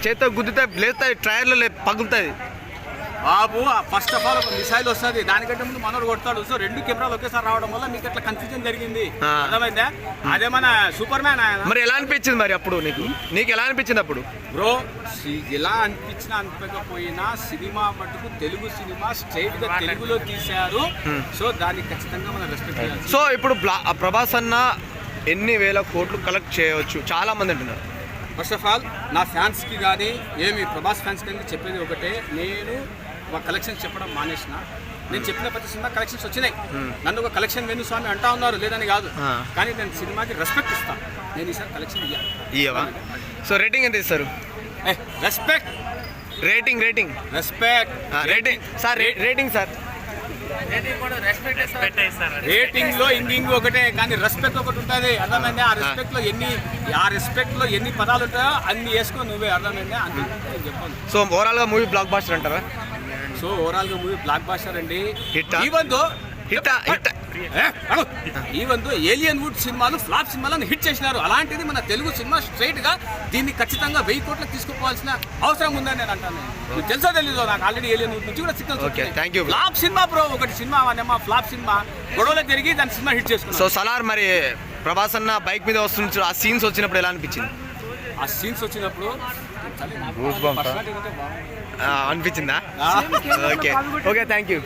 చేతితో గుద్దితే లేస్తాయి, టైర్లు పగులుతాయి బాబు. First of all ఒక మిసైల్ వస్తుంది, దానికంటే ముందు మనోడు కొడతాడు. సో 2 కెమెరాలు ఒకేసారి రావడం వల్ల మీకు అట్లా కన్ఫ్యూజన్ జరిగింది, అర్థమైందా? అదే మన సూపర్ మ్యాన్ ఆయన. మరి ఎలా అనిపించింది మరి అప్పుడు నీకు ఎలా అనిపించింది అప్పుడు? బ్రో ఎలా అనిపించినా అనిపించకపోయినా సినిమా మటుకు తెలుగు సినిమా స్ట్రైట్ గా తెలుగులో తీశారు. సో దానికి ఖచ్చితంగా మనం రెస్పెక్ట్ చేయాలి. సో ఇప్పుడు ప్రభాస్ అన్న ఎన్ని వేల కోట్లు కలెక్ట్ చేయవచ్చు చాలా మంది అంటున్నారు. ఫస్ట్ ఆఫ్ ఆల్ నా ఫ్యాన్స్కి కానీ ప్రభాస్ ఫ్యాన్స్ కానీ చెప్పేది ఒకటే, నేను మా కలెక్షన్స్ చెప్పడం మానేసిన. నేను చెప్పిన ప్రతి సినిమా కలెక్షన్స్ వచ్చినాయి. నన్ను ఒక కలెక్షన్ వెన్ను స్వామి అంటా ఉన్నారు, లేదని కాదు, కానీ నేను సినిమాకి రెస్పెక్ట్ ఇస్తాను. నేను ఈసారి కలెక్షన్ ఇయ్యవా? సో రేటింగ్ ఎంత ఇస్తారు? Respect, rating respect, rating sir, rating sir. Rating లో ఇంగింగ్ ఒకటే, కానీ రెస్పెక్ట్ ఒకటి ఉంటుంది, అర్థమైంది? ఆ రెస్పెక్ట్ లో ఎన్ని పదాలు ఉంటాయో అన్ని వేసుకో నువ్వే, అర్థమైంది? అంతే చెప్పాను. సో ఓవరాల్ గా మూవీ బ్లాక్ బాస్టర్ అంటారా? సో ఓవరాల్ గా మూవీ బ్లాక్ బాస్టర్ అండి. ఈవెన్ దో ఏలియన్ వుడ్ సినిమాలు ఫ్లాప్ సినిమాలను హిట్ చేసినారు. అలాంటిది మన తెలుగు సినిమా స్ట్రైట్ గా దీన్ని ఖచ్చితంగా 1000 కోట్లకు తీసుకుపోవాల్సిన అవసరం ఉందని నేను అంటాను. నువ్వు తెలుసో తెలీదు, నాకు ఆల్రెడీ ఏలియన్ వుడ్ నుంచి కూడా సిగ్నల్స్ వచ్చాయి. ఫ్లాప్ సినిమా బ్రో, ఒకటి సినిమా ఫ్లాప్ సినిమా గొడవలో తిరిగి దాని సినిమా హిట్ చేసుకున్నాను. సో సలార్ మరి ప్రభాస్ అన్న బైక్ మీద వస్తున్న ఆ సీన్స్ వచ్చినప్పుడు ఎలా అనిపించింది? ఆ సీన్స్ వచ్చినప్పుడు అనిపించిందా? Okay, thank you.